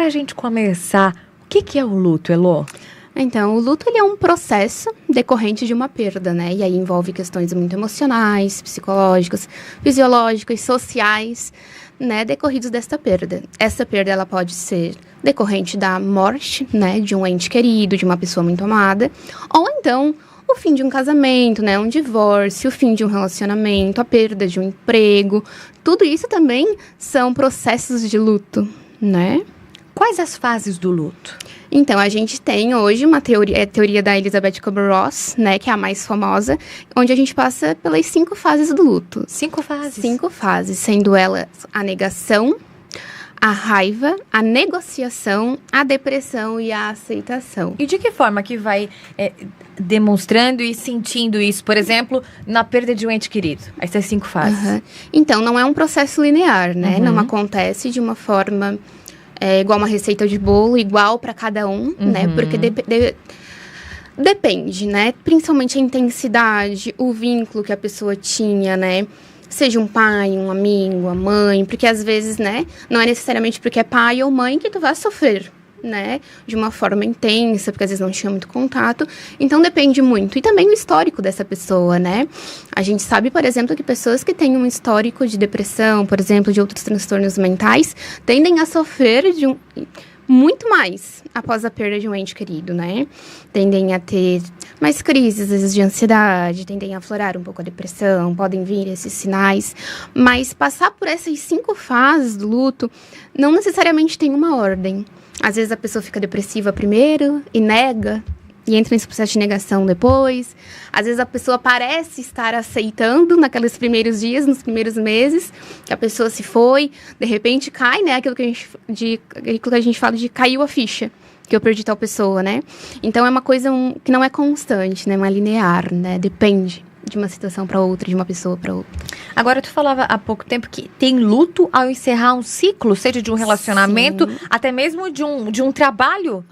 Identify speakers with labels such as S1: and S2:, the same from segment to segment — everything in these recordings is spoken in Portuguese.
S1: pra gente começar, o que é o luto, Elô?
S2: Então, o luto ele é um processo decorrente de uma perda, né? E aí envolve questões muito emocionais, psicológicas, fisiológicas, sociais, né? Decorridos desta perda. Essa perda, ela pode ser decorrente da morte, né? De um ente querido, de uma pessoa muito amada. Ou então, o fim de um casamento, né? Um divórcio, o fim de um relacionamento, a perda de um emprego. Tudo isso também são processos de luto, né?
S1: Quais as fases do luto?
S2: Então, a gente tem hoje uma teoria, a teoria da Elizabeth Kubler-Ross, né, que é a mais famosa, onde a gente passa pelas 5 fases do luto.
S1: 5 fases?
S2: 5 fases, sendo elas a negação, a raiva, a negociação, a depressão e a aceitação.
S1: E de que forma que vai demonstrando e sentindo isso, por exemplo, na perda de um ente querido? Essas 5 fases.
S2: Uhum. Então, não é um processo linear, né? Não acontece de uma forma... igual uma receita de bolo, igual para cada um, né? Porque depende, né? Principalmente a intensidade, o vínculo que a pessoa tinha, né? Seja um pai, um amigo, a mãe. Porque às vezes, né? Não é necessariamente porque é pai ou mãe que tu vai sofrer, né? De uma forma intensa, porque às vezes não tinha muito contato. Então, depende muito. E também o histórico dessa pessoa, né? A gente sabe, por exemplo, que pessoas que têm um histórico de depressão, por exemplo, de outros transtornos mentais, tendem a sofrer muito mais após a perda de um ente querido, né? Tendem a ter mais crises, às vezes, de ansiedade, tendem a aflorar um pouco a depressão, podem vir esses sinais. Mas passar por essas 5 fases do luto não necessariamente tem uma ordem. Às vezes a pessoa fica depressiva primeiro e nega, e entra nesse processo de negação depois. Às vezes a pessoa parece estar aceitando naqueles primeiros dias, nos primeiros meses, que a pessoa se foi, de repente cai, né? Aquilo que a gente fala de caiu a ficha, que eu perdi tal pessoa, né? Então é uma coisa que não é constante, né? Não é linear, né? Depende de uma situação para outra, de uma pessoa para outra.
S1: Agora, tu falava há pouco tempo que tem luto ao encerrar um ciclo, seja de um relacionamento, sim, até mesmo de um trabalho.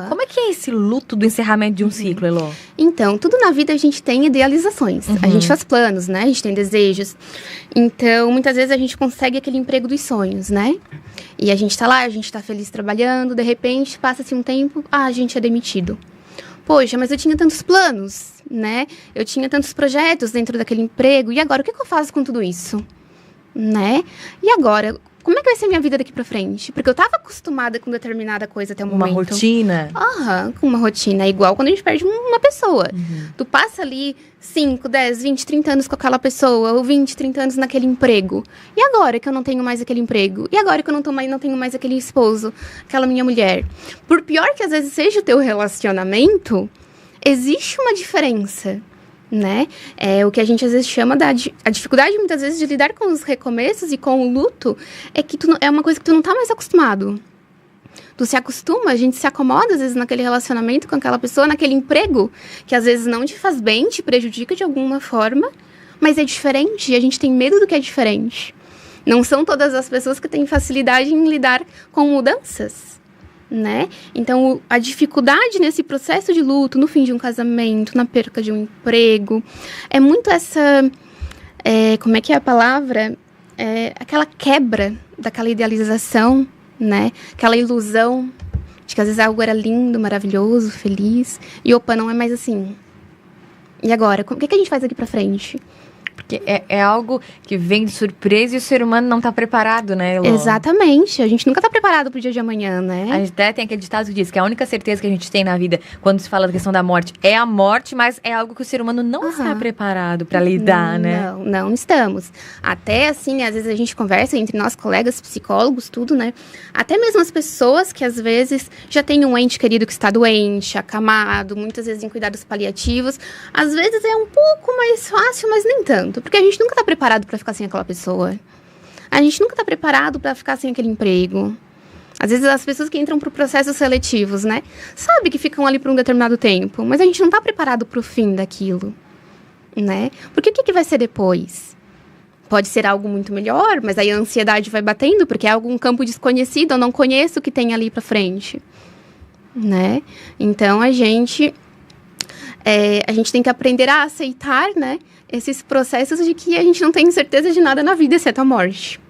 S1: Como é que é esse luto do encerramento de um ciclo, Elô?
S2: Então, tudo na vida a gente tem idealizações. A gente faz planos, né? A gente tem desejos. Então, muitas vezes a gente consegue aquele emprego dos sonhos, né? E a gente tá lá, a gente tá feliz trabalhando, de repente, passa-se um tempo, a gente é demitido. Poxa, mas eu tinha tantos planos, né? Eu tinha tantos projetos dentro daquele emprego. E agora, o que eu faço com tudo isso? Né? E agora, como é que vai ser a minha vida daqui pra frente? Porque eu tava acostumada com determinada coisa até o momento.
S1: Uma rotina.
S2: Com uma rotina. É igual quando a gente perde uma pessoa. Tu passa ali 5, 10, 20, 30 anos com aquela pessoa. Ou 20, 30 anos naquele emprego. E agora que eu não tenho mais aquele emprego? E agora que eu não tenho mais aquele esposo? Aquela minha mulher? Por pior que às vezes seja o teu relacionamento, existe uma diferença, né? É o que a gente às vezes chama a dificuldade muitas vezes de lidar com os recomeços e com o luto, é que é uma coisa que tu não tá mais acostumado. Tu se acostuma, a gente se acomoda às vezes naquele relacionamento com aquela pessoa, naquele emprego, que às vezes não te faz bem, te prejudica de alguma forma, mas é diferente e a gente tem medo do que é diferente. Não são todas as pessoas que têm facilidade em lidar com mudanças, né? Então, a dificuldade nesse processo de luto, no fim de um casamento, na perca de um emprego, é muito essa... como é que é a palavra? Aquela quebra daquela idealização, né? Aquela ilusão de que às vezes algo era lindo, maravilhoso, feliz. E opa, não é mais assim. E agora? O que a gente faz aqui pra frente?
S1: Porque é algo que vem de surpresa e o ser humano não está preparado, né, Elô?
S2: Exatamente. A gente nunca está preparado pro dia de amanhã, né?
S1: A gente até tem aquele ditado que diz que a única certeza que a gente tem na vida, quando se fala da questão da morte, é a morte, mas é algo que o ser humano não está preparado para lidar, né?
S2: Não estamos. Até assim, às vezes a gente conversa entre nós, colegas, psicólogos, tudo, né? Até mesmo as pessoas que às vezes já têm um ente querido que está doente, acamado, muitas vezes em cuidados paliativos, às vezes é um pouco mais fácil, mas nem tanto. Porque a gente nunca está preparado para ficar sem aquela pessoa. A gente nunca está preparado para ficar sem aquele emprego. Às vezes as pessoas que entram por processos seletivos, né? Sabe que ficam ali por um determinado tempo, mas a gente não está preparado para o fim daquilo, né? Porque o que vai ser depois? Pode ser algo muito melhor, mas aí a ansiedade vai batendo, porque é algum campo desconhecido, eu não conheço o que tem ali para frente, né? Então a gente tem que aprender a aceitar, né, esses processos de que a gente não tem certeza de nada na vida, exceto a morte.